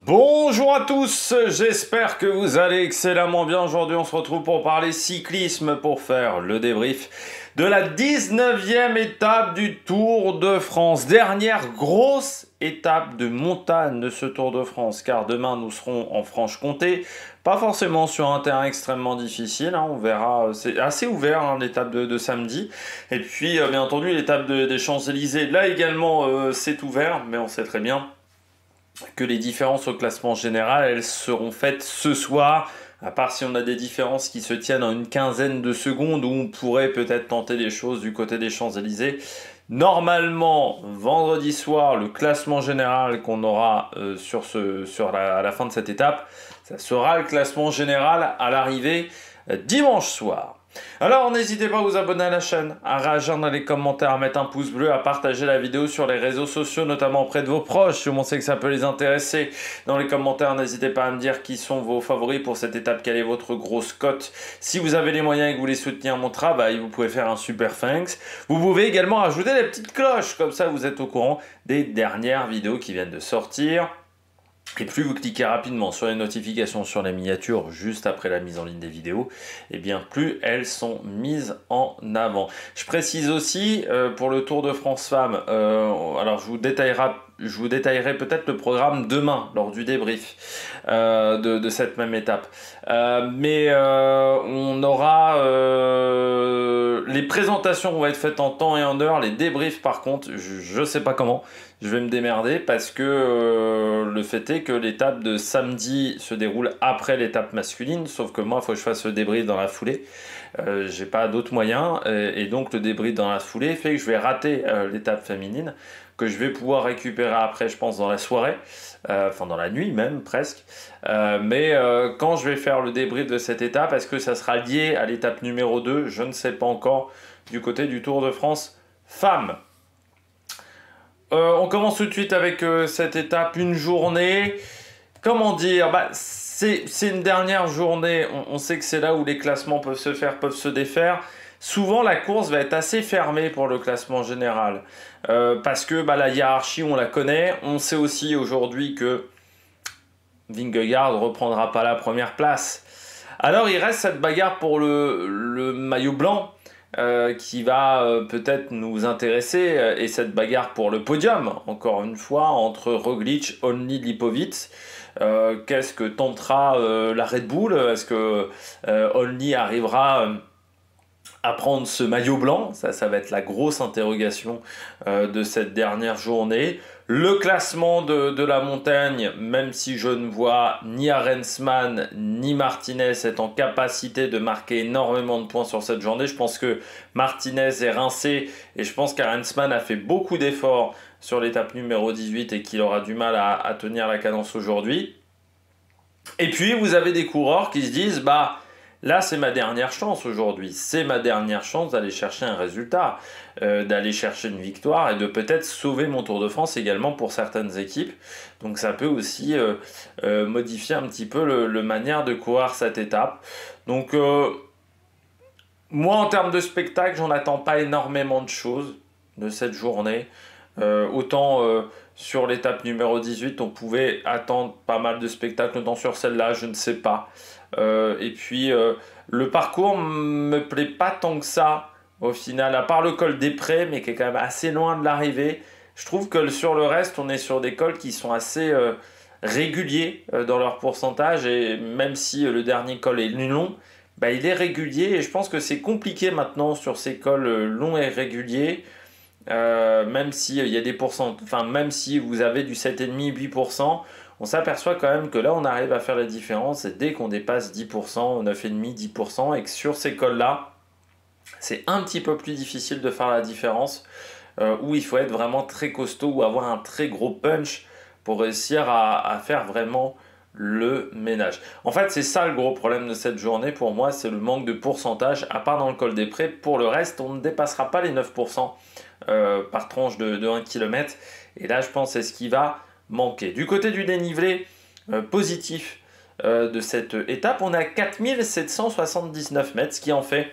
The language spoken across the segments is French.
Bonjour à tous, j'espère que vous allez excellemment bien. Aujourd'hui, on se retrouve pour parler cyclisme, pour faire le débrief de la 19e étape du Tour de France. Dernière grosse étape de montagne de ce Tour de France, car demain, nous serons en Franche-Comté. Pas forcément sur un terrain extrêmement difficile, on verra, c'est assez ouvert l'étape de samedi. Et puis, bien entendu, l'étape des Champs-Élysées, là également, c'est ouvert, mais on sait très bien que les différences au classement général, elles seront faites ce soir, à part si on a des différences qui se tiennent en une quinzaine de secondes, où on pourrait peut-être tenter des choses du côté des Champs-Élysées. Normalement, vendredi soir, le classement général qu'on aura à la fin de cette étape, ça sera le classement général à l'arrivée dimanche soir. Alors n'hésitez pas à vous abonner à la chaîne, à réagir dans les commentaires, à mettre un pouce bleu, à partager la vidéo sur les réseaux sociaux, notamment auprès de vos proches, si on sait que ça peut les intéresser. Dans les commentaires, n'hésitez pas à me dire qui sont vos favoris pour cette étape, quelle est votre grosse cote. Si vous avez les moyens et que vous voulez soutenir mon travail, vous pouvez faire un super thanks. Vous pouvez également ajouter les petites cloches, comme ça vous êtes au courant des dernières vidéos qui viennent de sortir. Et plus vous cliquez rapidement sur les notifications sur les miniatures juste après la mise en ligne des vidéos, et bien plus elles sont mises en avant. Je précise aussi pour le Tour de France Femmes, alors je vous détaillerai peut-être le programme demain lors du débrief de cette même étape. Mais on aura les présentations vont être faites en temps et en heure, les débriefs par contre, je ne sais pas comment. Je vais me démerder parce que le fait est que l'étape de samedi se déroule après l'étape masculine, sauf que moi, il faut que je fasse le débrief dans la foulée. J'ai pas d'autres moyens, et donc le débrief dans la foulée fait que je vais rater l'étape féminine, que je vais pouvoir récupérer après, je pense, dans la soirée, enfin dans la nuit même, presque. Mais quand je vais faire le débrief de cette étape, est-ce que ça sera lié à l'étape numéro 2? Je ne sais pas encore, du côté du Tour de France femmes. On commence tout de suite avec cette étape, une journée, comment dire, c'est une dernière journée, on sait que c'est là où les classements peuvent se faire, peuvent se défaire. Souvent la course va être assez fermée pour le classement général, parce que la hiérarchie on la connaît, on sait aussi aujourd'hui que Vingegaard ne reprendra pas la première place. Alors il reste cette bagarre pour le maillot blanc, qui va peut-être nous intéresser, et cette bagarre pour le podium, encore une fois, entre Roglic, Olni, Lipovic. Qu'est-ce que tentera la Red Bull? Est-ce que Olni arrivera à prendre ce maillot blanc? Ça va être la grosse interrogation de cette dernière journée. Le classement de la montagne, même si je ne vois ni Arensman ni Martinez être en capacité de marquer énormément de points sur cette journée, je pense que Martinez est rincé, et je pense qu'Arensman a fait beaucoup d'efforts sur l'étape numéro 18 et qu'il aura du mal à tenir la cadence aujourd'hui. Et puis vous avez des coureurs qui se disent là, c'est ma dernière chance aujourd'hui. C'est ma dernière chance d'aller chercher un résultat, d'aller chercher une victoire et de peut-être sauver mon Tour de France également pour certaines équipes. Donc ça peut aussi modifier un petit peu le manière de courir cette étape. Donc moi, en termes de spectacle, j'en attends pas énormément de choses de cette journée. Autant sur l'étape numéro 18, on pouvait attendre pas mal de spectacles, autant sur celle-là, je ne sais pas. Et puis le parcours me plaît pas tant que ça au final, à part le col des Prés, mais qui est quand même assez loin de l'arrivée. Je trouve que sur le reste, on est sur des cols qui sont assez réguliers dans leur pourcentage, et même si le dernier col est long, il est régulier, et je pense que c'est compliqué maintenant sur ces cols longs et réguliers. Même si il y a des pourcents, enfin même si vous avez du 7,5-8%, on s'aperçoit quand même que là on arrive à faire la différence, et dès qu'on dépasse 10%, 9,5-10%, et que sur ces cols là c'est un petit peu plus difficile de faire la différence, où il faut être vraiment très costaud ou avoir un très gros punch pour réussir à faire vraiment le ménage. En fait, c'est ça le gros problème de cette journée pour moi, c'est le manque de pourcentage, à part dans le col des Prés. Pour le reste, on ne dépassera pas les 9% par tranche de 1 km. Et là, je pense que c'est ce qui va manquer. Du côté du dénivelé positif de cette étape, on a 4779 mètres, ce qui en fait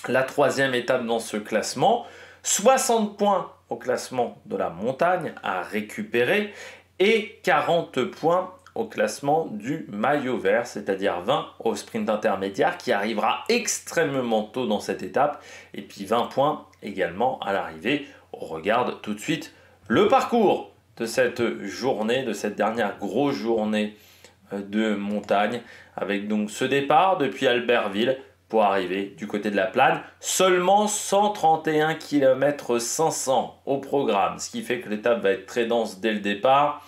la troisième étape dans ce classement. 60 points au classement de la montagne à récupérer et 40 points au classement du maillot vert, c'est-à-dire 20 au sprint intermédiaire qui arrivera extrêmement tôt dans cette étape, et puis 20 points également à l'arrivée. On regarde tout de suite le parcours de cette journée, de cette dernière grosse journée de montagne, avec donc ce départ depuis Albertville pour arriver du côté de la Plane. Seulement 131 km 500 au programme, ce qui fait que l'étape va être très dense dès le départ.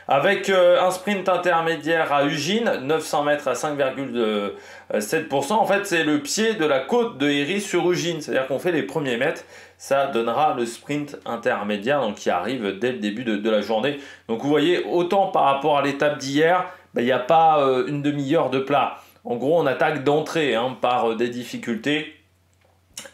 Avec un sprint intermédiaire à Ugine, 900 mètres à 5,7%. En fait, c'est le pied de la côte de Héry sur Ugine. C'est-à-dire qu'on fait les premiers mètres. Ça donnera le sprint intermédiaire donc, qui arrive dès le début de la journée. Donc vous voyez, autant par rapport à l'étape d'hier, il n'y a pas une demi-heure de plat. En gros, on attaque d'entrée par des difficultés.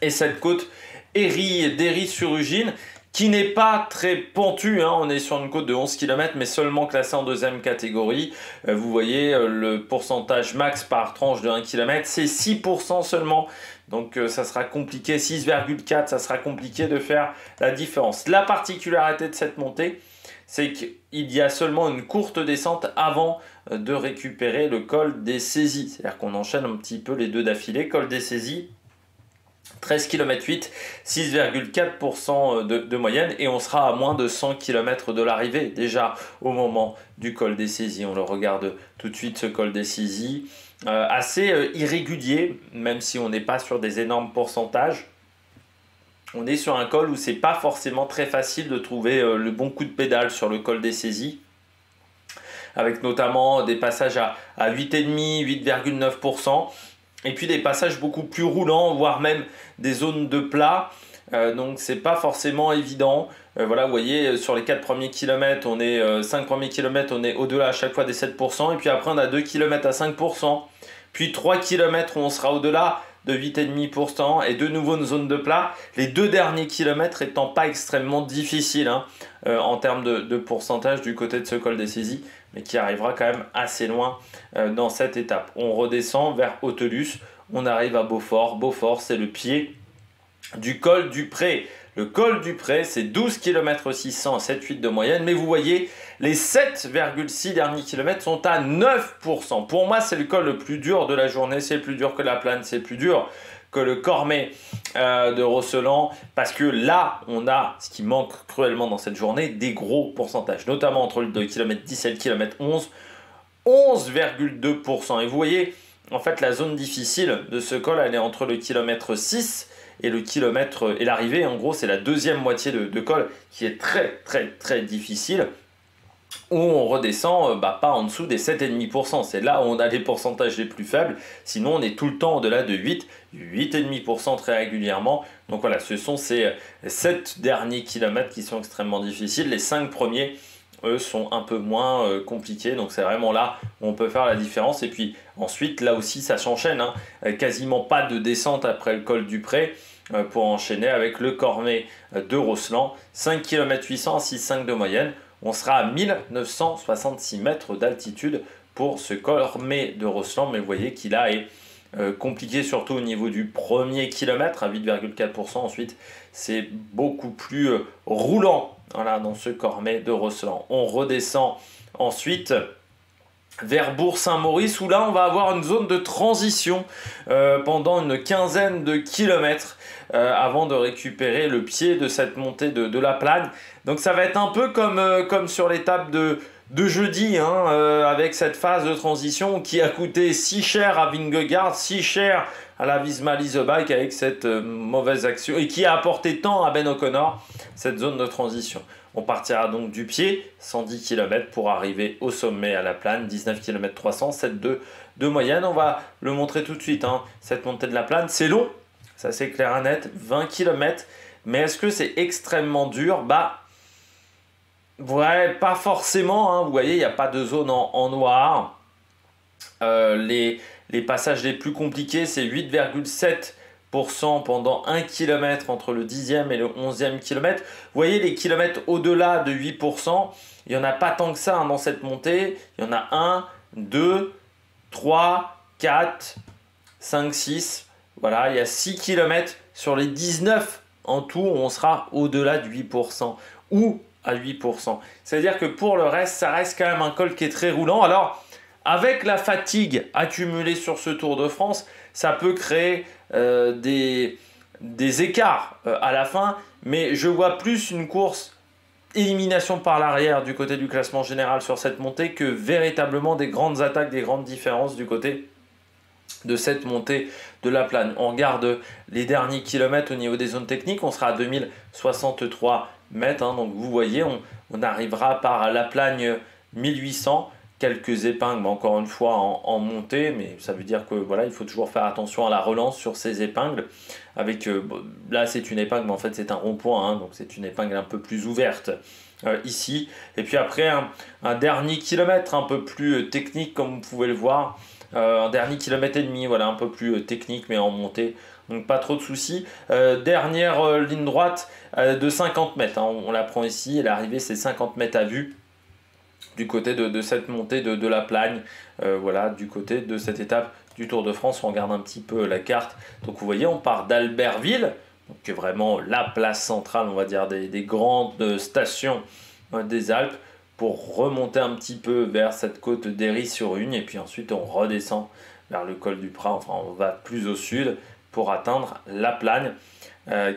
Et cette côte d'Héry sur Ugine, qui n'est pas très pentu, on est sur une côte de 11 km, mais seulement classée en deuxième catégorie. Vous voyez, le pourcentage max par tranche de 1 km, c'est 6% seulement. Donc ça sera compliqué, 6,4, ça sera compliqué de faire la différence. La particularité de cette montée, c'est qu'il y a seulement une courte descente avant de récupérer le col des Saisies. C'est-à-dire qu'on enchaîne un petit peu les deux d'affilée, col des Saisies. 13 km 8, 6,4% de moyenne et on sera à moins de 100 km de l'arrivée déjà au moment du col des Saisies. On le regarde tout de suite ce col des Saisies, assez irrégulier même si on n'est pas sur des énormes pourcentages. On est sur un col où c'est pas forcément très facile de trouver le bon coup de pédale sur le col des Saisies, avec notamment des passages à 8,5, 8,9%. Et puis des passages beaucoup plus roulants, voire même des zones de plat. Donc c'est pas forcément évident. Voilà, vous voyez, sur les 4 premiers kilomètres, 5 premiers kilomètres, on est au-delà à chaque fois des 7%. Et puis après, on a 2 km à 5%. Puis 3 km où on sera au-delà de 8,5% et de nouveau une zone de plat. Les 2 derniers kilomètres étant pas extrêmement difficiles en termes de pourcentage du côté de ce col des Saisies, mais qui arrivera quand même assez loin dans cette étape. On redescend vers Autolus, on arrive à Beaufort. Beaufort, c'est le pied du col du Pré. Le col du Pré, c'est 12 km 600 à 7,8 de moyenne, mais vous voyez, les 7,6 derniers kilomètres sont à 9%. Pour moi, c'est le col le plus dur de la journée, c'est plus dur que la Plane, c'est plus dur que le Cormet de Rosseland, parce que là, on a, ce qui manque cruellement dans cette journée, des gros pourcentages, notamment entre le km 10 et le km 11, 11,2%. Et vous voyez, en fait, la zone difficile de ce col, elle est entre le kilomètre 6 et le kilomètre et l'arrivée. En gros, c'est la deuxième moitié de col qui est très, très, très difficile, où on redescend pas en dessous des 7,5%. C'est là où on a les pourcentages les plus faibles. Sinon, on est tout le temps au-delà de 8,5% très régulièrement. Donc voilà, ce sont ces 7 derniers kilomètres qui sont extrêmement difficiles. Les 5 premiers, eux, sont un peu moins compliqués. Donc c'est vraiment là où on peut faire la différence. Et puis ensuite, là aussi, ça s'enchaîne. Quasiment pas de descente après le col du Pré pour enchaîner avec le Cormet de Rosseland. 5 km 800 à 6,5 de moyenne. On sera à 1966 mètres d'altitude pour ce Cormet de Rosseland, mais vous voyez qu'il est compliqué surtout au niveau du premier kilomètre à 8,4%. Ensuite, c'est beaucoup plus roulant dans ce Cormet de Rosseland. On redescend ensuite vers Bourg-Saint-Maurice, où là on va avoir une zone de transition pendant une quinzaine de kilomètres avant de récupérer le pied de cette montée de la Plane. Donc ça va être un peu comme sur l'étape de jeudi, avec cette phase de transition qui a coûté si cher à Vingegaard, si cher à la Visma Lease Bike avec cette mauvaise action, et qui a apporté tant à Ben O'Connor, cette zone de transition. On partira donc du pied, 110 km pour arriver au sommet à la Plane, 19 km 300, 7,2 de moyenne. On va le montrer tout de suite, cette montée de la Plane, c'est long, ça c'est clair et net, 20 km, mais est-ce que c'est extrêmement dur? Ouais, pas forcément, vous voyez, il n'y a pas de zone en noir. Les passages les plus compliqués, c'est 8,7% pendant 1 km entre le 10e et le 11e kilomètre. Vous voyez, les kilomètres au-delà de 8%, il n'y en a pas tant que ça dans cette montée. Il y en a 1, 2, 3, 4, 5, 6. Voilà, il y a 6 km sur les 19 en tout, on sera au-delà de 8%. Ou à 8%. C'est-à-dire que pour le reste, ça reste quand même un col qui est très roulant. Alors, avec la fatigue accumulée sur ce Tour de France, ça peut créer des écarts à la fin, mais je vois plus une course élimination par l'arrière du côté du classement général sur cette montée que véritablement des grandes attaques, des grandes différences du côté de cette montée de la Plagne. On regarde les derniers kilomètres au niveau des zones techniques, on sera à 2063 mètres, hein, donc vous voyez, on arrivera par la Plagne 1800, quelques épingles, mais encore une fois en montée, mais ça veut dire que voilà, il faut toujours faire attention à la relance sur ces épingles. Avec là, c'est une épingle, mais en fait, c'est un rond-point, hein, donc c'est une épingle un peu plus ouverte ici. Et puis après, un dernier kilomètre un peu plus technique, comme vous pouvez le voir. Un dernier kilomètre et demi, voilà, un peu plus technique, mais en montée. Donc pas trop de soucis. Dernière ligne droite de 50 mètres. Hein, on la prend ici, et l'arrivée, c'est 50 mètres à vue du côté de cette montée de la Plagne, voilà, du côté de cette étape du Tour de France. On regarde un petit peu la carte. Donc vous voyez, on part d'Albertville, donc vraiment la place centrale, on va dire, des grandes stations des Alpes, pour remonter un petit peu vers cette côte d'Héry-sur-Hugne, et puis ensuite on redescend vers le col du Prat, enfin on va plus au sud pour atteindre la Plagne,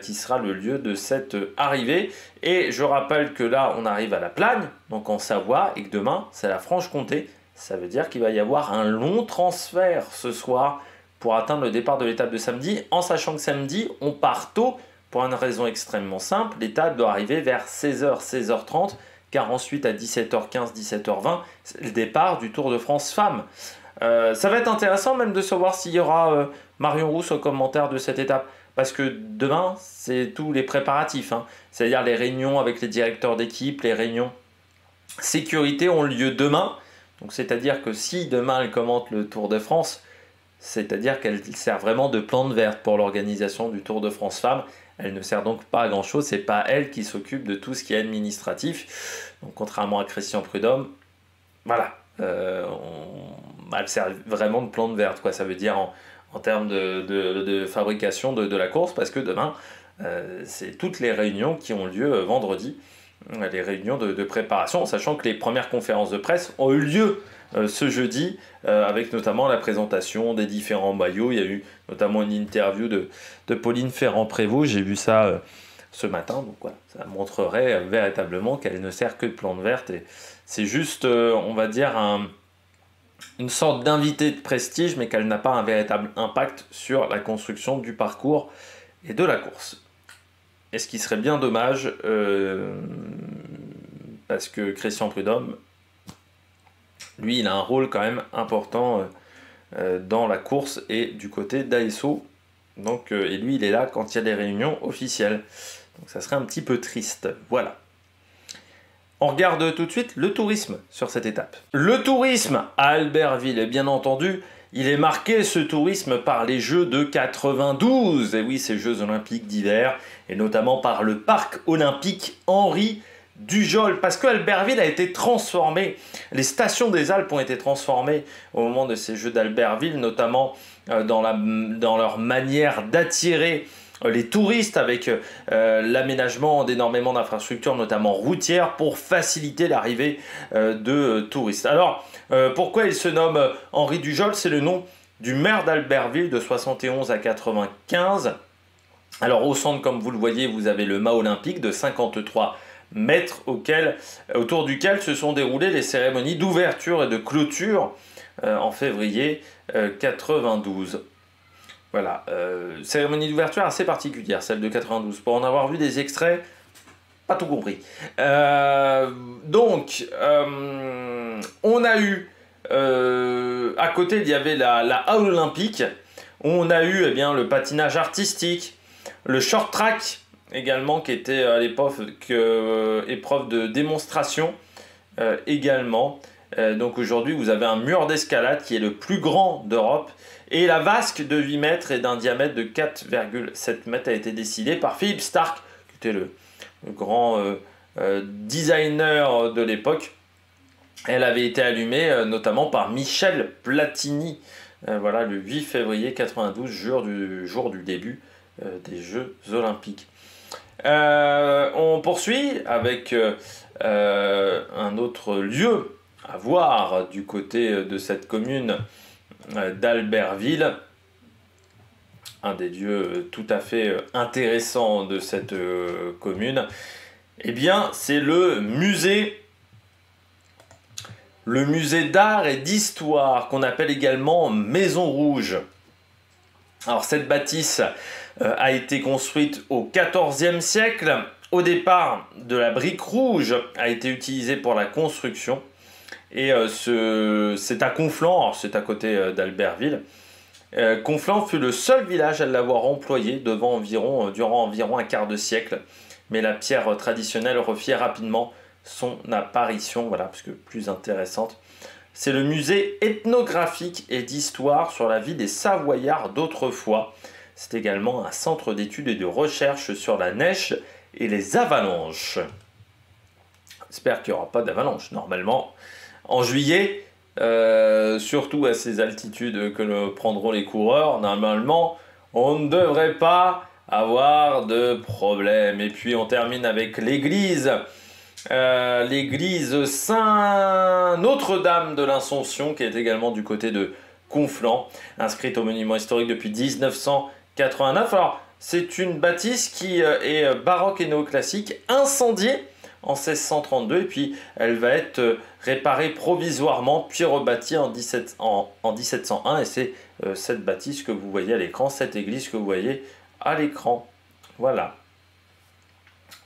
qui sera le lieu de cette arrivée. Et je rappelle que là on arrive à la Plagne, donc en Savoie, et que demain c'est la Franche-Comté. Ça veut dire qu'il va y avoir un long transfert ce soir pour atteindre le départ de l'étape de samedi, en sachant que samedi on part tôt pour une raison extrêmement simple. L'étape doit arriver vers 16h, 16h30, car ensuite à 17h15, 17h20, c'est le départ du Tour de France Femmes. Ça va être intéressant même de savoir s'il y aura Marion Rousse au commentaire de cette étape, parce que demain, c'est tous les préparatifs, hein. C'est-à-dire les réunions avec les directeurs d'équipe, les réunions sécurité ont lieu demain. Donc c'est-à-dire que si demain elle commente le Tour de France, c'est-à-dire qu'elle sert vraiment de plante verte pour l'organisation du Tour de France Femmes. Elle ne sert donc pas à grand-chose, c'est pas elle qui s'occupe de tout ce qui est administratif. Donc contrairement à Christian Prudhomme, voilà, elle sert vraiment de plante verte, quoi. Ça veut dire en termes de fabrication de la course, parce que demain, c'est toutes les réunions qui ont lieu vendredi, les réunions de préparation, sachant que les premières conférences de presse ont eu lieu ce jeudi, avec notamment la présentation des différents maillots. Il y a eu notamment une interview de Pauline Ferrand-Prévot, j'ai vu ça ce matin, donc voilà, ça montrerait véritablement qu'elle ne sert que de plante verte, et c'est juste, on va dire, une sorte d'invité de prestige, mais qu'elle n'a pas un véritable impact sur la construction du parcours et de la course. Et ce qui serait bien dommage, parce que Christian Prudhomme, lui, il a un rôle quand même important dans la course et du côté d'ASO. Donc, et lui, il est là quand il y a des réunions officielles. Donc ça serait un petit peu triste. Voilà. On regarde tout de suite le tourisme sur cette étape. Le tourisme à Albertville, bien entendu, il est marqué, ce tourisme, par les Jeux de 92. Et oui, ces Jeux olympiques d'hiver, et notamment par le parc olympique Henri Dujol, parce que Albertville a été transformé, les stations des Alpes ont été transformées au moment de ces Jeux d'Albertville, notamment dans leur manière d'attirer les touristes, avec l'aménagement d'énormément d'infrastructures, notamment routières, pour faciliter l'arrivée de touristes. Alors, pourquoi il se nomme Henri Dujol? C'est le nom du maire d'Albertville de 71 à 95. Alors, au centre, comme vous le voyez, vous avez le mât olympique de 53 mètres autour duquel se sont déroulées les cérémonies d'ouverture et de clôture en février 92. Voilà, cérémonie d'ouverture assez particulière, celle de 92. Pour en avoir vu des extraits, pas tout compris. Donc, on a eu, à côté, il y avait la halle olympique. On a eu le patinage artistique, le short track également, qui était à l'époque épreuve de démonstration également. Donc aujourd'hui, vous avez un mur d'escalade qui est le plus grand d'Europe. Et la vasque de 8 mètres et d'un diamètre de 4,7 mètres a été décidée par Philippe Stark, qui était le grand designer de l'époque. Elle avait été allumée notamment par Michel Platini, voilà, le 8 février 92, jour du début des Jeux Olympiques. On poursuit avec un autre lieu à voir du côté de cette commune d'Albertville. Un des lieux tout à fait intéressants de cette commune. Eh bien, c'est le musée d'art et d'histoire, qu'on appelle également Maison Rouge. Alors cette bâtisse a été construite au XIVe siècle. Au départ, de la brique rouge a été utilisée pour la construction. Et c'est à Conflans, c'est à côté d'Albertville. Conflans fut le seul village à l'avoir employé durant environ un quart de siècle. Mais la pierre traditionnelle refit rapidement son apparition, voilà, parce que plus intéressante. C'est le musée ethnographique et d'histoire sur la vie des Savoyards d'autrefois. C'est également un centre d'études et de recherche sur la neige et les avalanches. J'espère qu'il n'y aura pas d'avalanche. Normalement, en juillet, surtout à ces altitudes que prendront les coureurs, normalement, on ne devrait pas avoir de problème. Et puis on termine avec l'église. L'église Saint-Notre-Dame de l'Assomption, qui est également du côté de Conflans, inscrite au monument historique depuis 1989. Alors, c'est une bâtisse qui est baroque et néoclassique, incendiée en 1632, et puis elle va être réparée provisoirement, puis rebâtie en 1701, et c'est cette bâtisse que vous voyez à l'écran, cette église que vous voyez à l'écran. Voilà.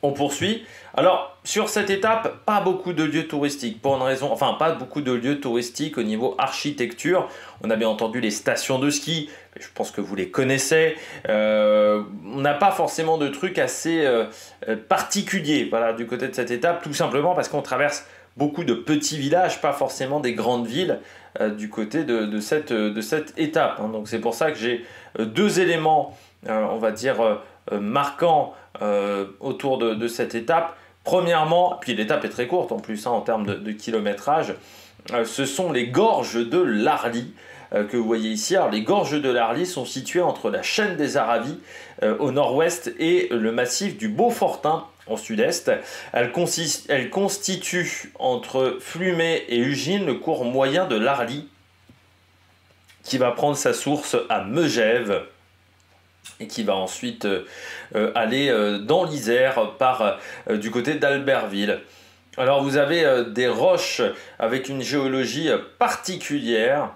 On poursuit. Alors, sur cette étape, pas beaucoup de lieux touristiques, pour une raison, enfin, pas beaucoup de lieux touristiques au niveau architecture. On a bien entendu les stations de ski, je pense que vous les connaissez. On n'a pas forcément de trucs assez particuliers, voilà, du côté de cette étape, tout simplement parce qu'on traverse beaucoup de petits villages, pas forcément des grandes villes, du côté de cette étape. Hein. Donc, c'est pour ça que j'ai deux éléments, on va dire, marquants autour de cette étape. Premièrement, puis l'étape est très courte en plus, hein, en termes de kilométrage, ce sont les gorges de l'Arly que vous voyez ici. Alors, les gorges de l'Arly sont situées entre la chaîne des Aravis au nord-ouest et le massif du Beaufortin au sud-est. Elles constituent entre Flumet et Ugine le cours moyen de l'Arly, qui va prendre sa source à Megève et qui va ensuite aller dans l'Isère par du côté d'Albertville. Alors vous avez des roches avec une géologie particulière,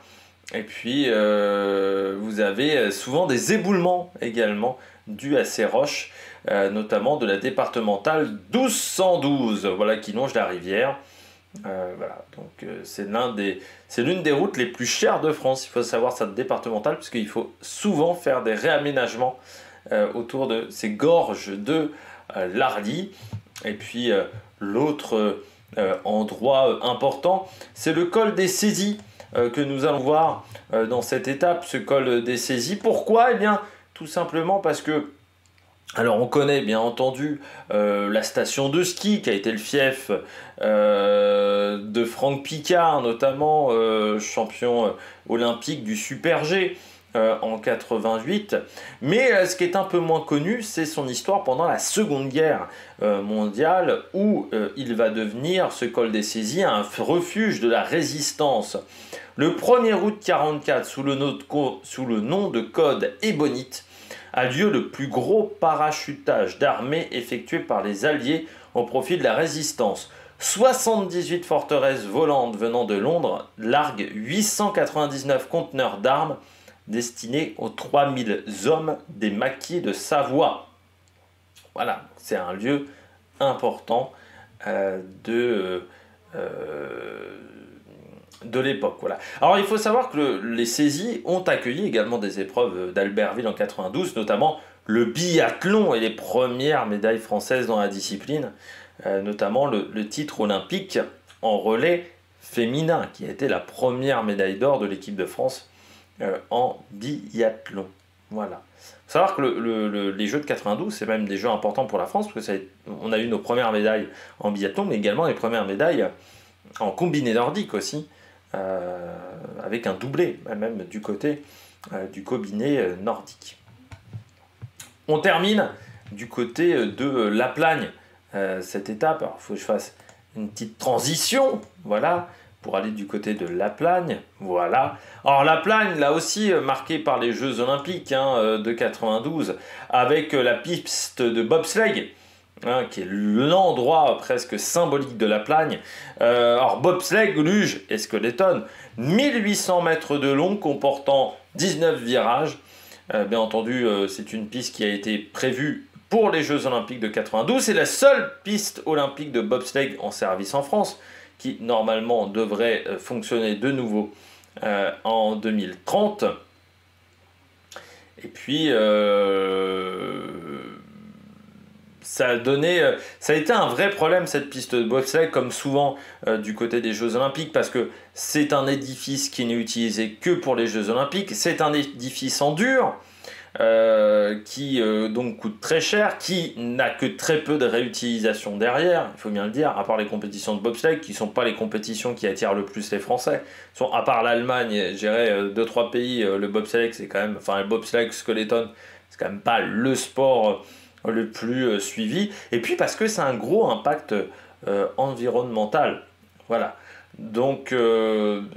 et puis vous avez souvent des éboulements également dus à ces roches, notamment de la départementale 1212, voilà, qui longe la rivière. Voilà, donc c'est l'une des routes les plus chères de France. Il faut savoir, cette départementale, parce qu'il faut souvent faire des réaménagements autour de ces gorges de l'Arly. Et puis l'autre endroit important, c'est le col des Saisies que nous allons voir dans cette étape, ce col des Saisies. Pourquoi? Eh bien, tout simplement parce que, alors on connaît bien entendu la station de ski qui a été le fief de Franck Picard, notamment champion olympique du Super G en 88. Mais ce qui est un peu moins connu, c'est son histoire pendant la Seconde Guerre mondiale, où il va devenir, ce col des Saisies, un refuge de la résistance. Le 1er août 1944, sous le nom de code Ébonite, a lieu le plus gros parachutage d'armée effectué par les Alliés au profit de la résistance. 78 forteresses volantes venant de Londres larguent 899 conteneurs d'armes destinés aux 3000 hommes des maquis de Savoie. Voilà, c'est un lieu important de l'époque. Voilà. Alors il faut savoir que les saisies ont accueilli également des épreuves d'Albertville en 92, notamment le biathlon et les premières médailles françaises dans la discipline, notamment le titre olympique en relais féminin, qui a été la première médaille d'or de l'équipe de France en biathlon. Voilà. Il faut savoir que les Jeux de 92, c'est même des Jeux importants pour la France, parce qu'on a eu nos premières médailles en biathlon, mais également les premières médailles en combiné nordique aussi, avec un doublé, même du côté du combiné nordique. On termine du côté de La Plagne, cette étape. Alors, il faut que je fasse une petite transition, voilà, pour aller du côté de La Plagne, voilà. Alors La Plagne, là aussi, marquée par les Jeux Olympiques de 92, avec la piste de bobsleigh, qui est l'endroit presque symbolique de La Plagne. Alors bobsleigh, luge et skeleton, 1800 mètres de long, comportant 19 virages. Bien entendu, c'est une piste qui a été prévue pour les Jeux Olympiques de 92. C'est la seule piste olympique de bobsleigh en service en France, qui normalement devrait fonctionner de nouveau en 2030. Et puis, ça a été un vrai problème, cette piste de bobsleigh, comme souvent du côté des Jeux Olympiques, parce que c'est un édifice qui n'est utilisé que pour les Jeux Olympiques. C'est un édifice en dur, qui donc coûte très cher, qui n'a que très peu de réutilisation derrière, il faut bien le dire, à part les compétitions de bobsleigh, qui ne sont pas les compétitions qui attirent le plus les Français. À part l'Allemagne, je dirais 2-3 pays, le bobsleigh, c'est quand même, enfin le bobsleigh skeleton, c'est quand même pas le sport le plus suivi. Et puis parce que c'est un gros impact environnemental. Voilà. Donc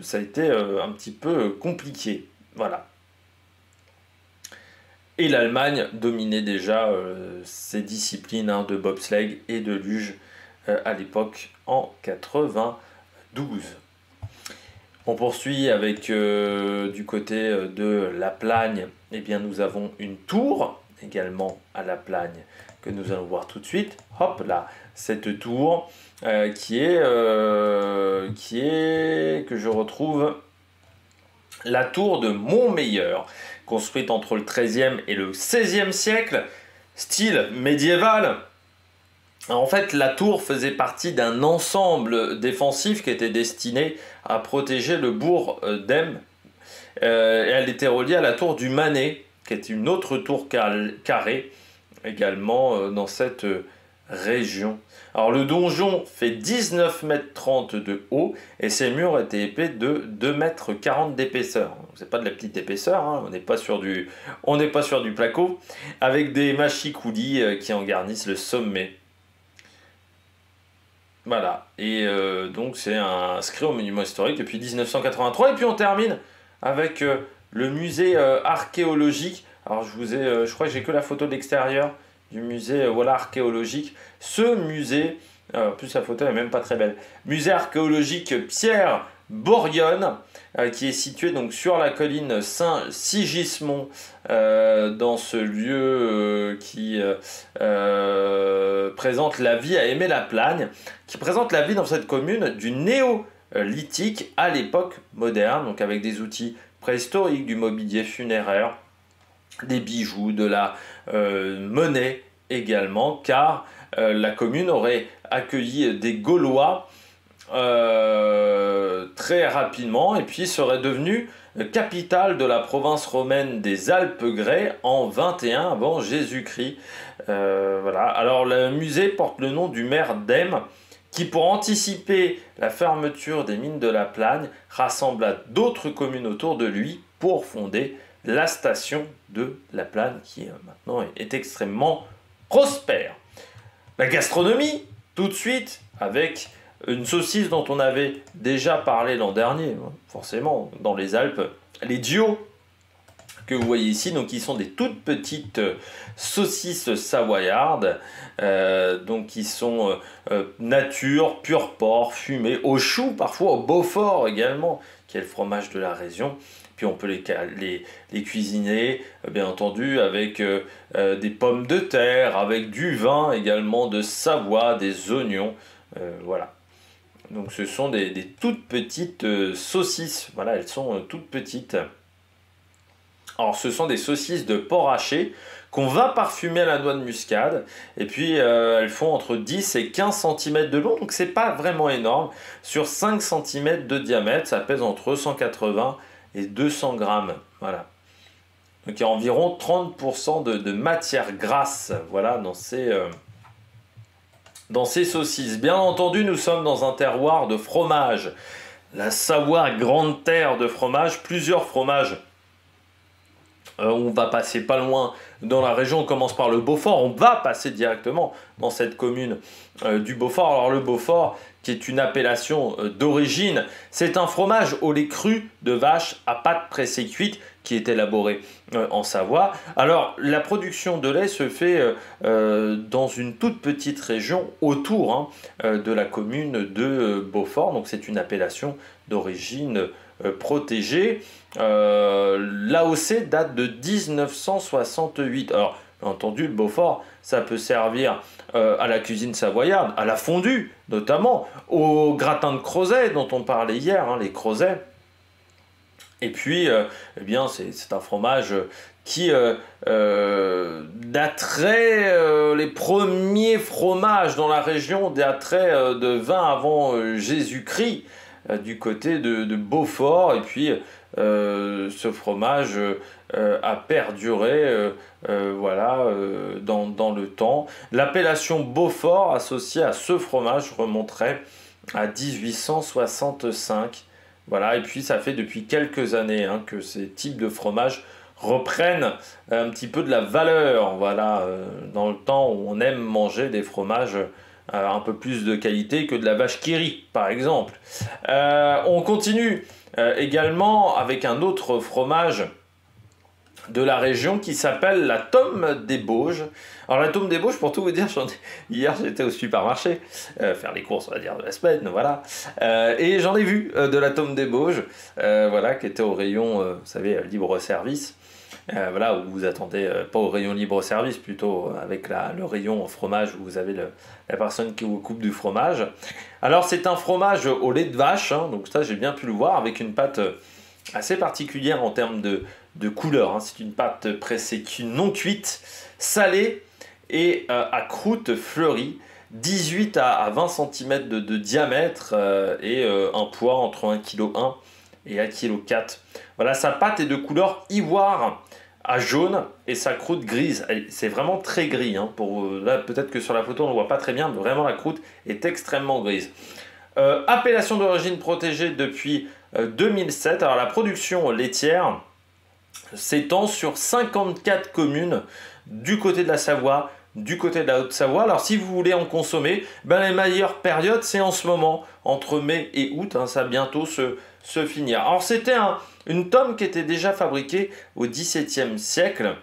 ça a été un petit peu compliqué. Voilà. Et l'Allemagne dominait déjà ces disciplines de bobsleigh et de luge à l'époque en 92. On poursuit avec du côté de La Plagne, eh bien nous avons une tour également à La Plagne que nous allons voir tout de suite. Hop là, cette tour qui est que je retrouve, la tour de Montmeilleur, construite entre le XIIIe et le XVIe siècle, style médiéval. En fait, la tour faisait partie d'un ensemble défensif qui était destiné à protéger le bourg d'Ems. Et elle était reliée à la tour du Manet, qui est une autre tour carrée, également dans cette région. Alors le donjon fait 19,30 m de haut et ses murs étaient épais de 2,40 m d'épaisseur. C'est pas de la petite épaisseur, on n'est pas sur du placo, avec des mâchicoulis qui en garnissent le sommet. Voilà, et donc c'est inscrit au monument historique depuis 1983. Et puis on termine avec le musée archéologique. Alors je crois que j'ai que la photo de l'extérieur du musée archéologique. Ce musée, en plus la photo est même pas très belle, musée archéologique Pierre Bourionne, qui est situé donc sur la colline Saint-Sigismond, dans ce lieu qui présente la vie à Aimé-la-Plagne, qui présente la vie dans cette commune du néolithique à l'époque moderne, donc avec des outils préhistoriques, du mobilier funéraire, des bijoux, de la monnaie également, car la commune aurait accueilli des Gaulois très rapidement et puis serait devenue capitale de la province romaine des Alpes-Grès en 21 avant Jésus-Christ. Voilà. Alors le musée porte le nom du maire d'Ems, qui pour anticiper la fermeture des mines de La Plagne rassembla d'autres communes autour de lui pour fonder la station de La Plagne, qui maintenant est extrêmement prospère. La gastronomie, tout de suite, avec une saucisse dont on avait déjà parlé l'an dernier, forcément, dans les Alpes, les Dio, que vous voyez ici, donc qui sont des toutes petites saucisses savoyardes, donc qui sont nature, pur porc, fumé, au chou, parfois au Beaufort également, qui est le fromage de la région. Puis on peut les cuisiner, bien entendu, avec des pommes de terre, avec du vin également de Savoie, des oignons, voilà. Donc ce sont des toutes petites saucisses, voilà, elles sont toutes petites. Alors ce sont des saucisses de porc haché qu'on va parfumer à la noix de muscade, et puis elles font entre 10 et 15 cm de long, donc c'est pas vraiment énorme. Sur 5 cm de diamètre, ça pèse entre 180 et 200 grammes, voilà. Donc il y a environ 30% de matière grasse, voilà, dans ces saucisses. Bien entendu, nous sommes dans un terroir de fromage. La Savoie, grande terre de fromage, plusieurs fromages. On va passer pas loin dans la région. On commence par le Beaufort, on va passer directement dans cette commune du Beaufort. Alors le Beaufort, qui est une appellation d'origine, c'est un fromage au lait cru de vache à pâte pressée cuite qui est élaboré en Savoie. Alors la production de lait se fait dans une toute petite région autour de la commune de Beaufort, donc c'est une appellation d'origine protégée. L'AOC date de 1968. Alors bien entendu, le Beaufort, ça peut servir à la cuisine savoyarde, à la fondue notamment, au gratin de crozet dont on parlait hier, les crozets. Et puis, eh bien, c'est un fromage qui daterait, les premiers fromages dans la région dateraient de 20 avant Jésus-Christ, du côté de Beaufort. Et puis, ce fromage a perduré voilà, dans le temps. L'appellation Beaufort associée à ce fromage remonterait à 1865. Voilà, et puis ça fait depuis quelques années que ces types de fromages reprennent un petit peu de la valeur. Voilà, dans le temps où on aime manger des fromages un peu plus de qualité que de la vache qui rit, par exemple. On continue également avec un autre fromage de la région qui s'appelle la Tome des Bauges. Alors la Tome des Bauges, pour tout vous dire, hier j'étais au supermarché, faire les courses on va dire de la semaine, voilà, et j'en ai vu de la Tome des Bauges, voilà, qui était au rayon, vous savez, libre-service, voilà, où vous attendez, pas au rayon libre-service, plutôt avec le rayon fromage où vous avez la personne qui vous coupe du fromage. Alors c'est un fromage au lait de vache, donc ça j'ai bien pu le voir, avec une pâte assez particulière en termes de couleur. C'est une pâte pressée non cuite, salée et à croûte fleurie, 18 à 20 cm de diamètre et un poids entre 1,1 kg et 1,4 kg. Voilà, sa pâte est de couleur ivoire à jaune et sa croûte grise. C'est vraiment très gris. Là, peut-être que sur la photo on ne le voit pas très bien, mais vraiment la croûte est extrêmement grise. Appellation d'origine protégée depuis 2007. Alors la production laitière s'étend sur 54 communes du côté de la Savoie, du côté de la Haute-Savoie. Alors si vous voulez en consommer, les meilleures périodes c'est en ce moment, entre mai et août, ça va bientôt se finir. Alors c'était une tome qui était déjà fabriquée au XVIIe siècle.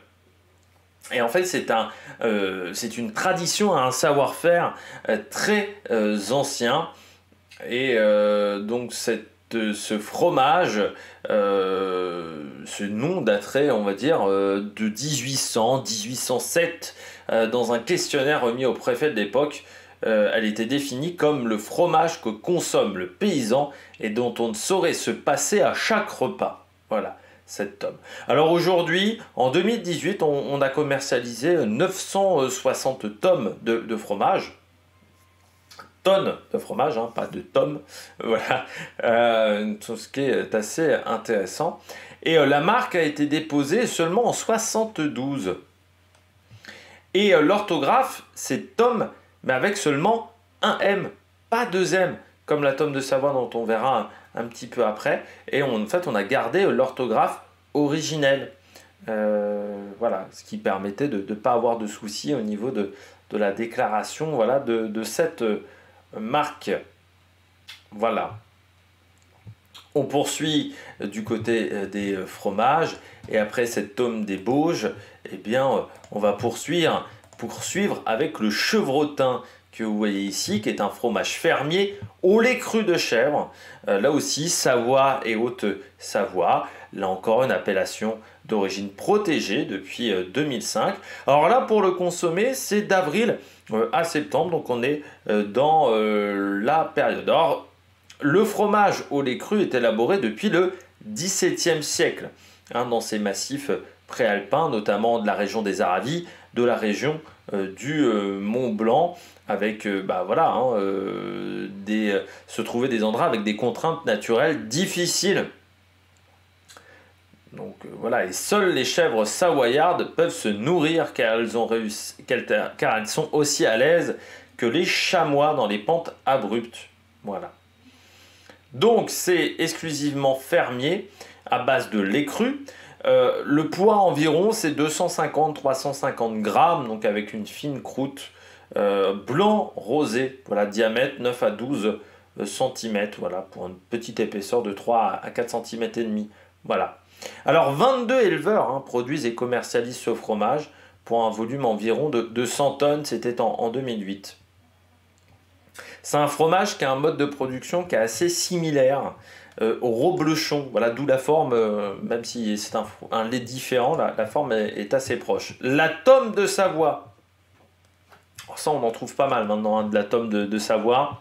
Et en fait, c'est une tradition, un savoir-faire très ancien. Et donc ce fromage, ce nom daterait, on va dire, de 1800, 1807. Dans un questionnaire remis au préfet de l'époque, elle était définie comme le fromage que consomme le paysan et dont on ne saurait se passer à chaque repas. Voilà, cette tome. Alors aujourd'hui, en 2018, on a commercialisé 960 tomes de fromage. Tonnes de fromage, pas de tomes, voilà, tout ce qui est assez intéressant. Et la marque a été déposée seulement en 72. Et l'orthographe, c'est tome, mais avec seulement un M, pas deux M, comme la tome de Savoie dont on verra un petit peu après. Et en fait, on a gardé l'orthographe originelle. Voilà, ce qui permettait de ne pas avoir de soucis au niveau de la déclaration, voilà, de cette marque. Voilà. On poursuit du côté des fromages et après cette tome des Bauges, eh bien, on va poursuivre avec le chevrotin que vous voyez ici, qui est un fromage fermier au lait cru de chèvre. Là aussi, Savoie et Haute-Savoie. Là encore, une appellation d'origine protégée depuis 2005. Alors là, pour le consommer, c'est d'avril à septembre, donc on est dans la période. Alors, le fromage au lait cru est élaboré depuis le XVIIe siècle, dans ces massifs préalpins, notamment de la région des Aravis, de la région du Mont Blanc, avec se trouver des endroits avec des contraintes naturelles difficiles. Donc voilà, et seules les chèvres savoyardes peuvent se nourrir car elles sont aussi à l'aise que les chamois dans les pentes abruptes. Voilà. Donc c'est exclusivement fermier à base de lait cru. Le poids environ, c'est 250-350 grammes, donc avec une fine croûte blanc rosé, voilà, diamètre 9 à 12 cm, voilà, pour une petite épaisseur de 3 à 4 cm et demi. Voilà. Alors 22 éleveurs produisent et commercialisent ce fromage pour un volume environ de 100 tonnes, c'était en 2008. C'est un fromage qui a un mode de production qui est assez similaire au reblochon, voilà, d'où la forme, même si c'est un lait différent, la forme est assez proche. La tome de Savoie, alors ça on en trouve pas mal maintenant, de la tome de Savoie.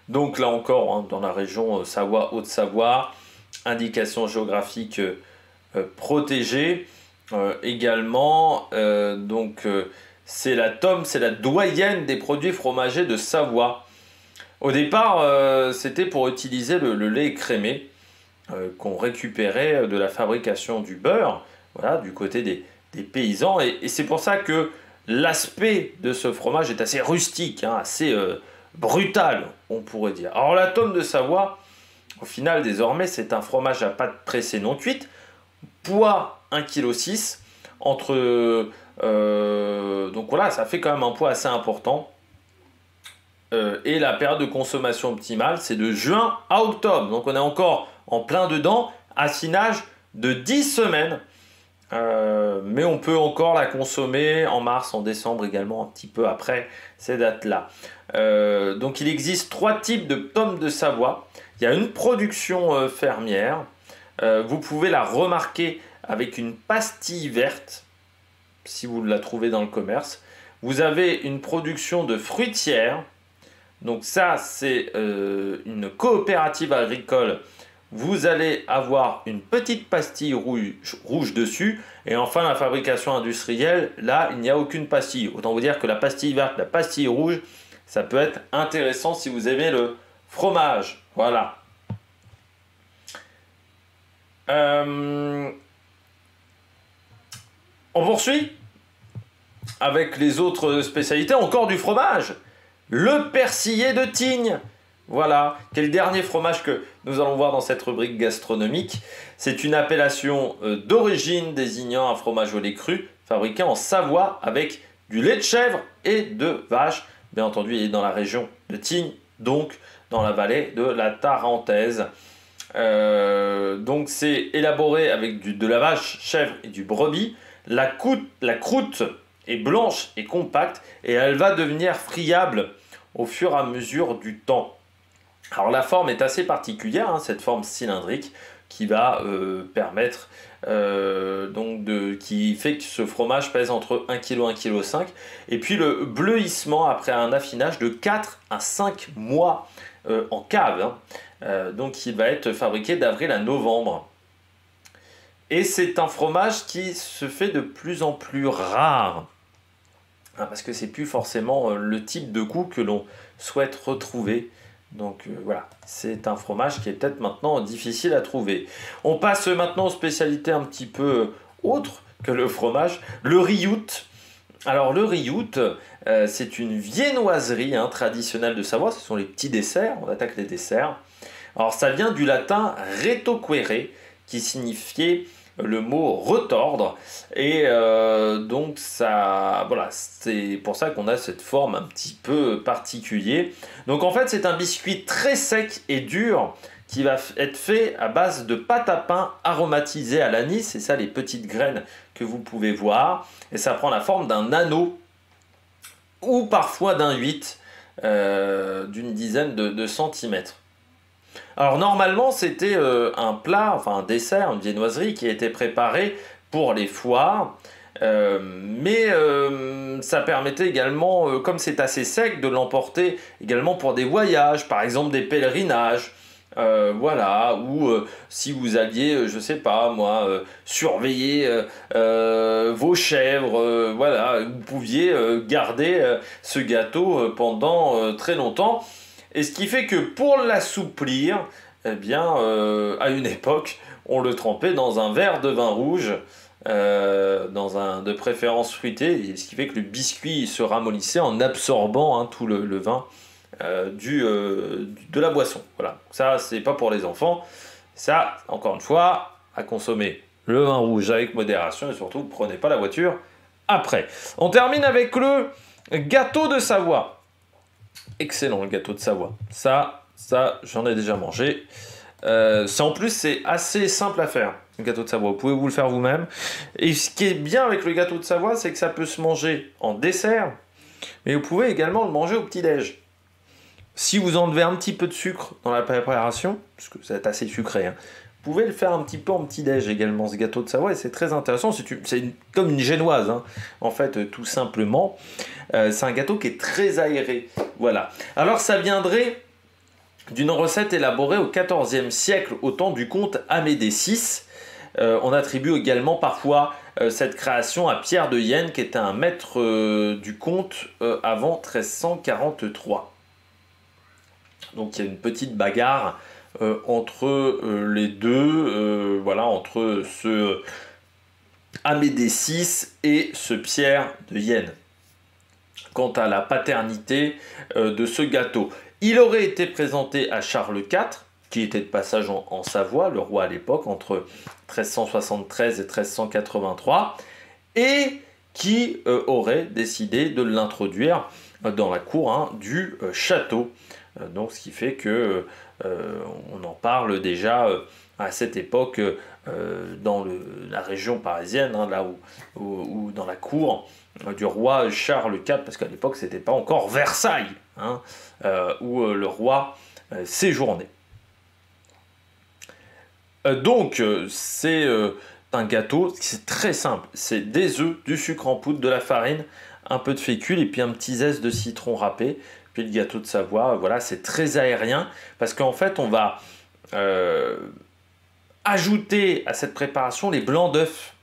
Donc là encore, dans la région Savoie, Haute-Savoie, indication géographique protégée. Également, c'est la tome, c'est la doyenne des produits fromagers de Savoie. Au départ, c'était pour utiliser le lait écrémé qu'on récupérait de la fabrication du beurre, voilà, du côté des paysans. Et c'est pour ça que l'aspect de ce fromage est assez rustique, assez brutal, on pourrait dire. Alors la tome de Savoie, au final, désormais, c'est un fromage à pâte pressée non cuite, poids 1,6 kg, donc voilà, ça fait quand même un poids assez important. Et la période de consommation optimale, c'est de juin à octobre. Donc on est encore en plein dedans, affinage de 10 semaines. Mais on peut encore la consommer en mars, en décembre également, un petit peu après ces dates-là. Donc il existe 3 types de tomes de Savoie. Il y a une production fermière. Vous pouvez la remarquer avec une pastille verte, si vous la trouvez dans le commerce. Vous avez une production de fruitière. Donc ça, c'est une coopérative agricole. Vous allez avoir une petite pastille rouge dessus. Et enfin, la fabrication industrielle, là, il n'y a aucune pastille. Autant vous dire que la pastille verte, la pastille rouge, ça peut être intéressant si vous aimez le fromage. Voilà. On poursuit avec les autres spécialités. Encore du fromage. Le persillé de Tignes. Voilà, quel dernier fromage que nous allons voir dans cette rubrique gastronomique. C'est une appellation d'origine désignant un fromage au lait cru fabriqué en Savoie avec du lait de chèvre et de vache. Bien entendu, il est dans la région de Tignes, donc dans la vallée de la Tarentaise. Donc c'est élaboré avec de la vache, chèvre et du brebis. La croûte est blanche et compacte et elle va devenir friable au fur et à mesure du temps. Alors la forme est assez particulière, cette forme cylindrique qui va permettre, qui fait que ce fromage pèse entre 1 kg et 1,5 kg. Et puis le bleuissement après un affinage de 4 à 5 mois en cave. Donc il va être fabriqué d'avril à novembre. Et c'est un fromage qui se fait de plus en plus rare. Parce que c'est plus forcément le type de goût que l'on souhaite retrouver. Donc voilà, c'est un fromage qui est peut-être maintenant difficile à trouver. On passe maintenant aux spécialités un petit peu autres que le fromage. Le riout. Alors le riout, c'est une viennoiserie traditionnelle de Savoie. Ce sont les petits desserts, on attaque les desserts. Alors ça vient du latin retoquere, qui signifiait le mot retordre, et donc ça, voilà, c'est pour ça qu'on a cette forme un petit peu particulière. Donc en fait c'est un biscuit très sec et dur qui va être fait à base de pâte à pain aromatisée à l'anis, c'est ça les petites graines que vous pouvez voir, et ça prend la forme d'un anneau ou parfois d'un 8 d'une dizaine de centimètres. Alors normalement c'était un plat, enfin un dessert, une viennoiserie qui était préparée pour les foires, mais ça permettait également, comme c'est assez sec, de l'emporter également pour des voyages, par exemple des pèlerinages, voilà, ou si vous alliez, je sais pas moi, surveiller vos chèvres, voilà, vous pouviez garder ce gâteau pendant très longtemps. Et ce qui fait que pour l'assouplir, eh bien, à une époque, on le trempait dans un verre de vin rouge, de préférence fruité, et ce qui fait que le biscuit se ramollissait en absorbant tout le vin de la boisson. Voilà. Ça, c'est pas pour les enfants. Ça, encore une fois, à consommer le vin rouge avec modération et surtout, prenez pas la voiture après. On termine avec le gâteau de Savoie. Excellent, le gâteau de Savoie. Ça j'en ai déjà mangé. En plus, c'est assez simple à faire, le gâteau de Savoie. Vous pouvez vous le faire vous-même. Et ce qui est bien avec le gâteau de Savoie, c'est que ça peut se manger en dessert, mais vous pouvez également le manger au petit-déj. Si vous enlevez un petit peu de sucre dans la préparation, parce que ça va être assez sucré, hein, vous pouvez le faire un petit peu en petit-déj également, ce gâteau de Savoie, et c'est très intéressant. Comme une génoise, hein, en fait, tout simplement. C'est un gâteau qui est très aéré. Voilà. Alors, ça viendrait d'une recette élaborée au XIVe siècle, au temps du comte Amédée VI. On attribue également parfois cette création à Pierre de Yenne, qui était un maître du comte avant 1343. Donc il y a une petite bagarre entre les deux, voilà, entre ce Amédée VI et ce Pierre de Yenne, quant à la paternité de ce gâteau. Il aurait été présenté à Charles IV, qui était de passage en Savoie, le roi à l'époque, entre 1373 et 1383, et qui aurait décidé de l'introduire dans la cour du château. Donc, ce qui fait que on en parle déjà à cette époque dans la région parisienne, hein, là où dans la cour du roi Charles IV, parce qu'à l'époque c'était pas encore Versailles, hein, où le roi séjournait. Donc c'est un gâteau, c'est très simple, c'est des œufs, du sucre en poudre, de la farine, un peu de fécule et puis un petit zeste de citron râpé. Puis le gâteau de Savoie, voilà, c'est très aérien parce qu'en fait on va ajouter à cette préparation les blancs d'œufs,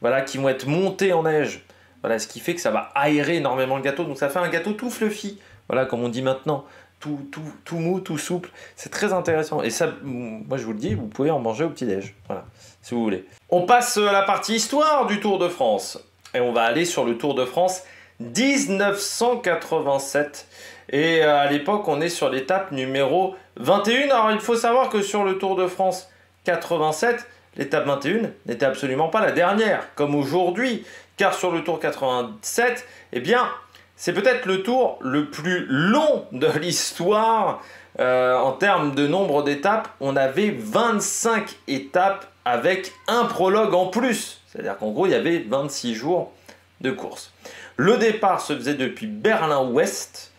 voilà, qui vont être montés en neige. Voilà, ce qui fait que ça va aérer énormément le gâteau. Donc ça fait un gâteau tout fluffy, voilà, comme on dit maintenant, tout mou, tout souple. C'est très intéressant. Et ça, moi je vous le dis, vous pouvez en manger au petit-déj, voilà, si vous voulez. On passe à la partie histoire du Tour de France. Et on va aller sur le Tour de France 1987. Et à l'époque, on est sur l'étape numéro 21. Alors il faut savoir que sur le Tour de France 87, l'étape 21 n'était absolument pas la dernière, comme aujourd'hui, car sur le Tour 87, eh bien, c'est peut-être le tour le plus long de l'histoire en termes de nombre d'étapes. On avait 25 étapes avec un prologue en plus, c'est-à-dire qu'en gros, il y avait 26 jours de course. Le départ se faisait depuis Berlin-Ouest.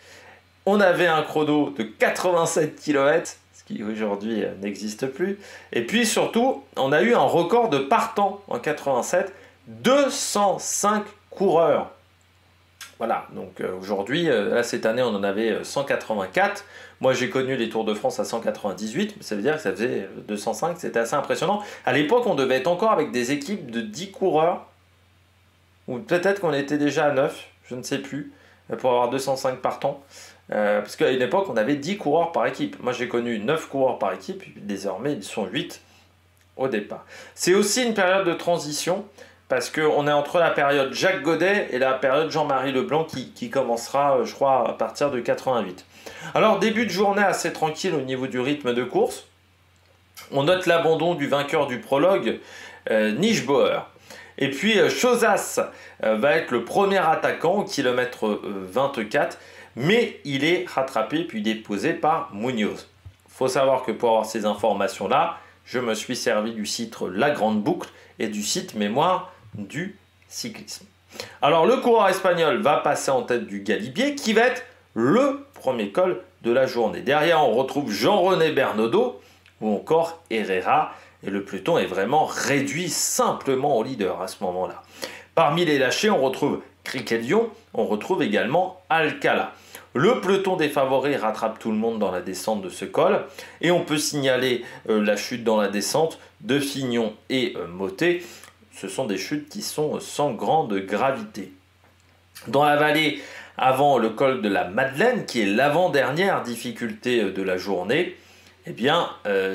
On avait un chrono de 87 km, ce qui aujourd'hui n'existe plus. Et puis surtout, on a eu un record de partants en 87, 205 coureurs. Voilà, donc aujourd'hui, là cette année on en avait 184. Moi j'ai connu les Tours de France à 198, mais ça veut dire que ça faisait 205, c'était assez impressionnant. À l'époque on devait être encore avec des équipes de 10 coureurs, ou peut-être qu'on était déjà à 9, je ne sais plus, pour avoir 205 partants. Parce qu'à une époque on avait 10 coureurs par équipe. Moi j'ai connu 9 coureurs par équipe, et désormais ils sont 8 au départ. C'est aussi une période de transition, parce qu'on est entre la période Jacques Godet et la période Jean-Marie Leblanc qui commencera, je crois, à partir de 88. Alors, début de journée assez tranquille au niveau du rythme de course. On note l'abandon du vainqueur du prologue, Nischbauer. Et puis, Chozas va être le premier attaquant au kilomètre 24, mais il est rattrapé puis déposé par Munoz. Il faut savoir que pour avoir ces informations-là, je me suis servi du site La Grande Boucle et du site Mémoire du cyclisme. Alors le coureur espagnol va passer en tête du Galibier qui va être le premier col de la journée. Derrière on retrouve Jean-René Bernaudot ou encore Herrera et le peloton est vraiment réduit simplement au leader à ce moment-là. Parmi les lâchés on retrouve Criquet-Lyon, on retrouve également Alcala. Le peloton des favoris rattrape tout le monde dans la descente de ce col et on peut signaler la chute dans la descente de Fignon et Mottet. Ce sont des chutes qui sont sans grande gravité. Dans la vallée, avant le col de la Madeleine, qui est l'avant-dernière difficulté de la journée, eh bien,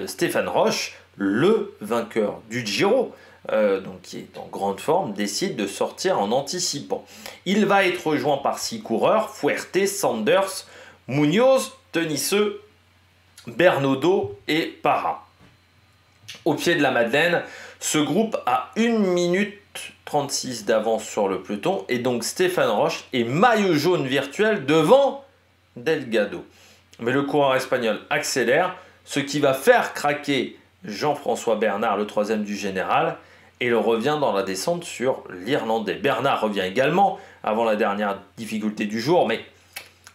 Stéphane Roche, le vainqueur du Giro, donc qui est en grande forme, décide de sortir en anticipant. Il va être rejoint par 6 coureurs, Fuerte, Sanders, Munoz, Tenisseux, Bernaudot et Parra. Au pied de la Madeleine, ce groupe a 1 minute 36 d'avance sur le peloton et donc Stéphane Roche est maillot jaune virtuel devant Delgado. Mais le coureur espagnol accélère, ce qui va faire craquer Jean-François Bernard, le troisième du général, et il revient dans la descente sur l'Irlandais. Bernard revient également avant la dernière difficulté du jour, mais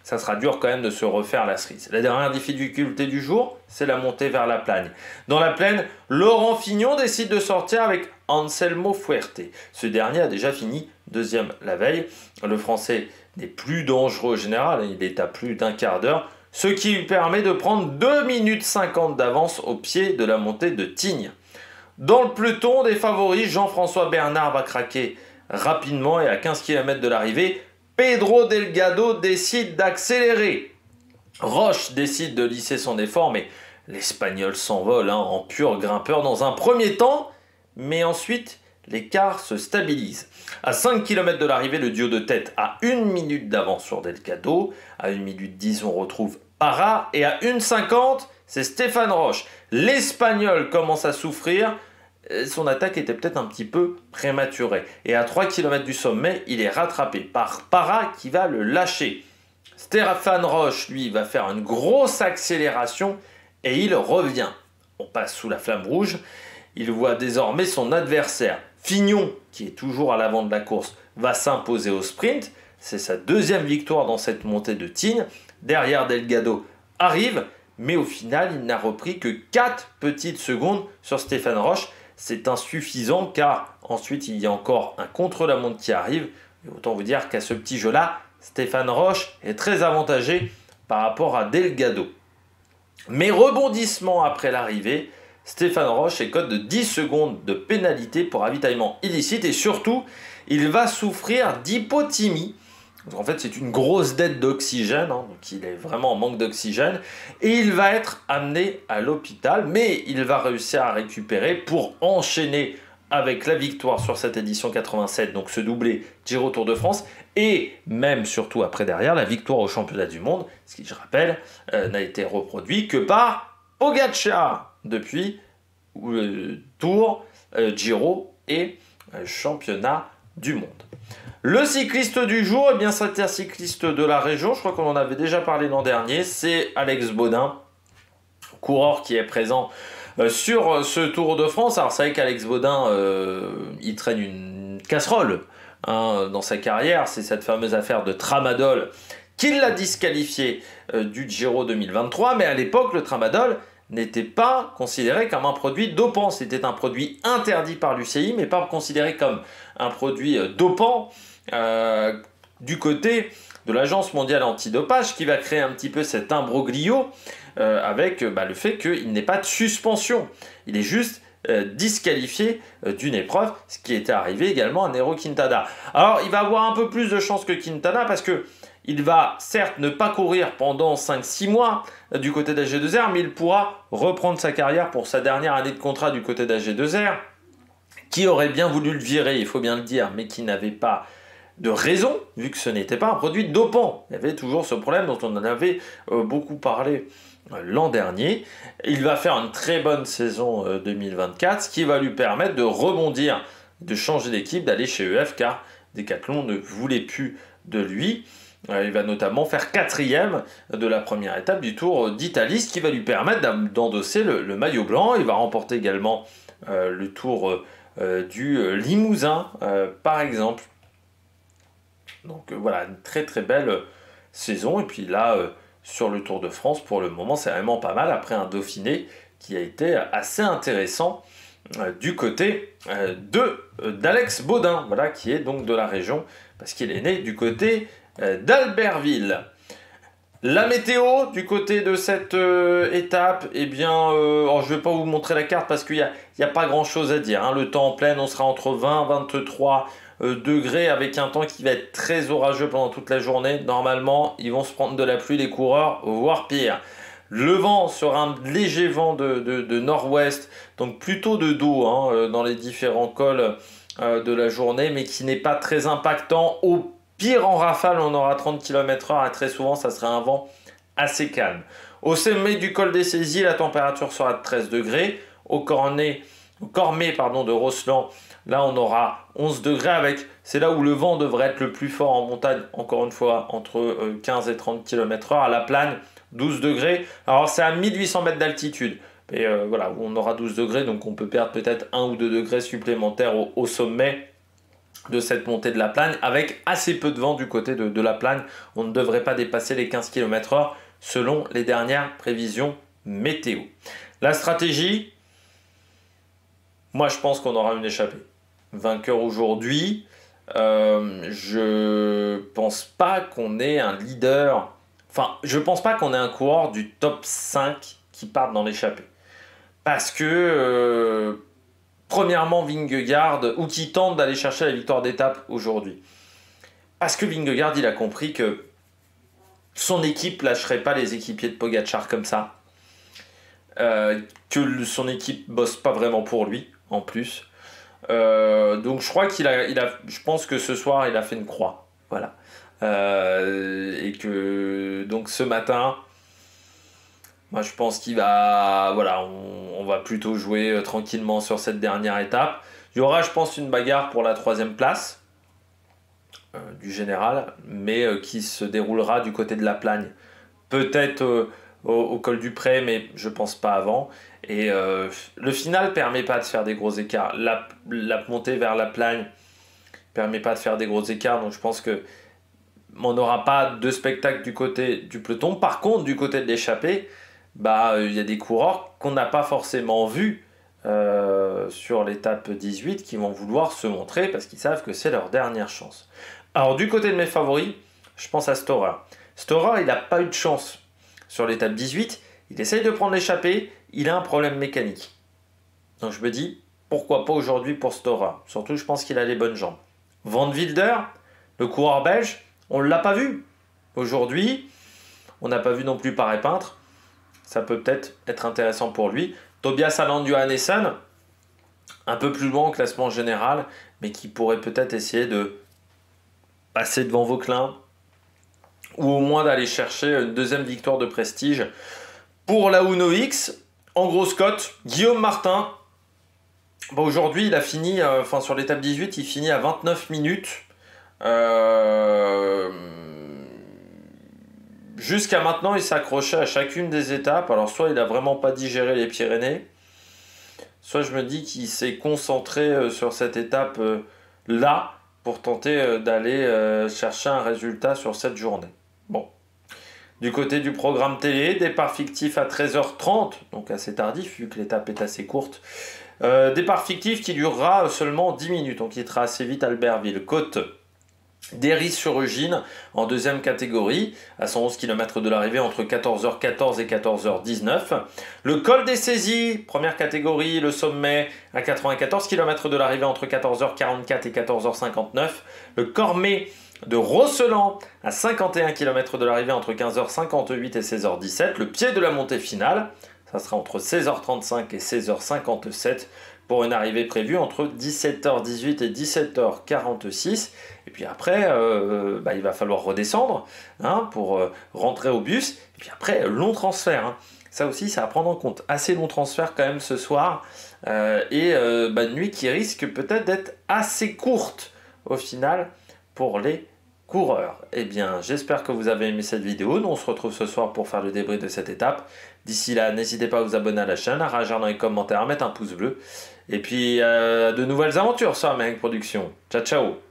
ça sera dur quand même de se refaire la cerise. La dernière difficulté du jour, c'est la montée vers la Plagne. Dans la plaine, Laurent Fignon décide de sortir avec Anselmo Fuerte. Ce dernier a déjà fini deuxième la veille. Le Français n'est plus dangereux au général, il est à plus d'un quart d'heure, ce qui lui permet de prendre 2 minutes 50 d'avance au pied de la montée de Tignes. Dans le peloton des favoris, Jean-François Bernard va craquer rapidement et à 15 km de l'arrivée, Pedro Delgado décide d'accélérer. Roche décide de lisser son effort, mais l'Espagnol s'envole en pur grimpeur dans un premier temps, mais ensuite l'écart se stabilise. À 5 km de l'arrivée, le duo de tête a 1 minute d'avance sur Delgado. À 1 minute 10, on retrouve Parra. Et à 1,50, c'est Stéphane Roche. L'Espagnol commence à souffrir. Son attaque était peut-être un petit peu prématurée. Et à 3 km du sommet, il est rattrapé par Parra qui va le lâcher. Stéphane Roche, lui, va faire une grosse accélération et il revient. On passe sous la flamme rouge. Il voit désormais son adversaire, Fignon, qui est toujours à l'avant de la course, va s'imposer au sprint. C'est sa deuxième victoire dans cette montée de Tignes. Derrière, Delgado arrive, mais au final, il n'a repris que 4 petites secondes sur Stéphane Roche. C'est insuffisant car ensuite, il y a encore un contre-la-montre qui arrive. Et autant vous dire qu'à ce petit jeu-là, Stéphane Roche est très avantagé par rapport à Delgado. Mais rebondissement après l'arrivée, Stéphane Roche est code de 10 secondes de pénalité pour ravitaillement illicite et surtout, il va souffrir d'hypothymie. En fait, c'est une grosse dette d'oxygène, donc il est vraiment en manque d'oxygène et il va être amené à l'hôpital, mais il va réussir à récupérer pour enchaîner avec la victoire sur cette édition 87, donc ce doublé Giro Tour de France, et même surtout après derrière, la victoire au championnat du monde, ce qui, je rappelle, n'a été reproduit que par Pogacar depuis Tour, Giro et championnat du monde. Le cycliste du jour, eh bien c'est un cycliste de la région, je crois qu'on en avait déjà parlé l'an dernier, c'est Alex Baudin, coureur qui est présent sur ce Tour de France. Alors c'est vrai qu'Alex Baudin, il traîne une casserole dans sa carrière, c'est cette fameuse affaire de Tramadol qui l'a disqualifié du Giro 2023, mais à l'époque le Tramadol n'était pas considéré comme un produit dopant, c'était un produit interdit par l'UCI, mais pas considéré comme un produit dopant du côté de l'Agence mondiale antidopage qui va créer un petit peu cet imbroglio avec le fait qu'il n'ait pas de suspension. Il est juste disqualifié d'une épreuve, ce qui était arrivé également à Nairo Quintana. Alors il va avoir un peu plus de chance que Quintana parce que il va certes ne pas courir pendant 5-6 mois du côté d'AG2R, mais il pourra reprendre sa carrière pour sa dernière année de contrat du côté d'AG2R, qui aurait bien voulu le virer, il faut bien le dire, mais qui n'avait pas de raison, vu que ce n'était pas un produit dopant. Il y avait toujours ce problème dont on en avait beaucoup parlé l'an dernier. Il va faire une très bonne saison 2024, ce qui va lui permettre de rebondir, de changer d'équipe, d'aller chez EF, car Decathlon ne voulait plus de lui. Il va notamment faire 4e de la première étape du Tour d'Italie, ce qui va lui permettre d'endosser le maillot blanc. Il va remporter également le Tour du Limousin, par exemple. Donc voilà, une très très belle saison. Et puis là, sur le Tour de France, pour le moment, c'est vraiment pas mal, après un Dauphiné qui a été assez intéressant du côté d'Alex Baudin, voilà, qui est donc de la région, parce qu'il est né du côté d'Albertville. La météo du côté de cette étape, eh bien, je ne vais pas vous montrer la carte parce qu'il n'y a pas grand chose à dire. Le temps en pleine, on sera entre 20 et 23 degrés avec un temps qui va être très orageux pendant toute la journée. Normalement, ils vont se prendre de la pluie les coureurs, voire pire. Le vent sera un léger vent de nord-ouest, donc plutôt de dos dans les différents cols de la journée, mais qui n'est pas très impactant. Au pire, en rafale, on aura 30 km/h et très souvent, ça sera un vent assez calme. Au sommet du col des Saisies, la température sera de 13 degrés. au Cormet pardon, de Rosseland, là on aura 11 degrés c'est là où le vent devrait être le plus fort en montagne, encore une fois, entre 15 et 30 km/h. À la Plagne, 12 degrés. Alors c'est à 1800 mètres d'altitude. Et voilà, on aura 12 degrés, donc on peut perdre peut-être 1 ou 2 degrés supplémentaires au sommet de cette montée de la Plagne, avec assez peu de vent du côté de la Plagne. On ne devrait pas dépasser les 15 km/h selon les dernières prévisions météo. La stratégie, moi je pense qu'on aura une échappée. Vainqueur aujourd'hui, je pense pas qu'on ait un leader, enfin je pense pas qu'on ait un coureur du top 5 qui parte dans l'échappée. Parce que premièrement Vingegaard, ou qui tente d'aller chercher la victoire d'étape aujourd'hui. Parce que Vingegaard, il a compris que son équipe lâcherait pas les équipiers de Pogačar comme ça. Que son équipe bosse pas vraiment pour lui, en plus. Donc je crois je pense que ce soir, il a fait une croix. Voilà. Et que donc ce matin, moi je pense qu'il va, voilà, on va plutôt jouer tranquillement sur cette dernière étape. Il y aura, je pense, une bagarre pour la 3e place du général, mais qui se déroulera du côté de la Plagne. Peut-être au col du Pré, mais je pense pas avant. Et le final permet pas de faire des gros écarts. La montée vers la Plagne permet pas de faire des gros écarts, donc je pense que on n'aura pas de spectacle du côté du peloton. Par contre, du côté de l'échappée, y a des coureurs qu'on n'a pas forcément vus sur l'étape 18 qui vont vouloir se montrer parce qu'ils savent que c'est leur dernière chance. Alors du côté de mes favoris, je pense à Storer. Storer, il n'a pas eu de chance sur l'étape 18. Il essaye de prendre l'échappée, il a un problème mécanique. Donc je me dis, pourquoi pas aujourd'hui pour Storer. Surtout, je pense qu'il a les bonnes jambes. Van Wilder, le coureur belge, on ne l'a pas vu. Aujourd'hui, on n'a pas vu non plus Paré Peintre. Ça peut peut-être être intéressant pour lui. Tobias Aland Johannessen, un peu plus loin au classement général, mais qui pourrait peut-être essayer de passer devant Vauclin, ou au moins d'aller chercher une 2e victoire de prestige. Pour la Uno X, en grosse cote, Guillaume Martin. Aujourd'hui, il a fini, sur l'étape 18, il finit à 29 minutes. Jusqu'à maintenant, il s'accrochait à chacune des étapes. Alors, soit il n'a vraiment pas digéré les Pyrénées, soit je me dis qu'il s'est concentré sur cette étape-là pour tenter d'aller chercher un résultat sur cette journée. Bon. Du côté du programme télé, départ fictif à 13h30, donc assez tardif vu que l'étape est assez courte. Départ fictif qui durera seulement 10 minutes, on quittera assez vite Albertville. Côte d'Héry-sur-Eugine en 2e catégorie, à 111 km de l'arrivée entre 14h14 et 14h19. Le col des Saisies, première catégorie, le sommet à 94 km de l'arrivée entre 14h44 et 14h59. Le Cormet de Rosseland à 51 km de l'arrivée entre 15h58 et 16h17. Le pied de la montée finale, ça sera entre 16h35 et 16h57 pour une arrivée prévue entre 17h18 et 17h46. Et puis après, il va falloir redescendre pour rentrer au bus. Et puis après, long transfert. Ça aussi, ça à prendre en compte. Assez long transfert quand même ce soir. Une nuit qui risque peut-être d'être assez courte au final pour les coureurs. Eh bien, j'espère que vous avez aimé cette vidéo. Nous, on se retrouve ce soir pour faire le débrief de cette étape. D'ici là, n'hésitez pas à vous abonner à la chaîne, à réagir dans les commentaires, à mettre un pouce bleu. Et puis, de nouvelles aventures sur Amérique Production. Ciao, ciao!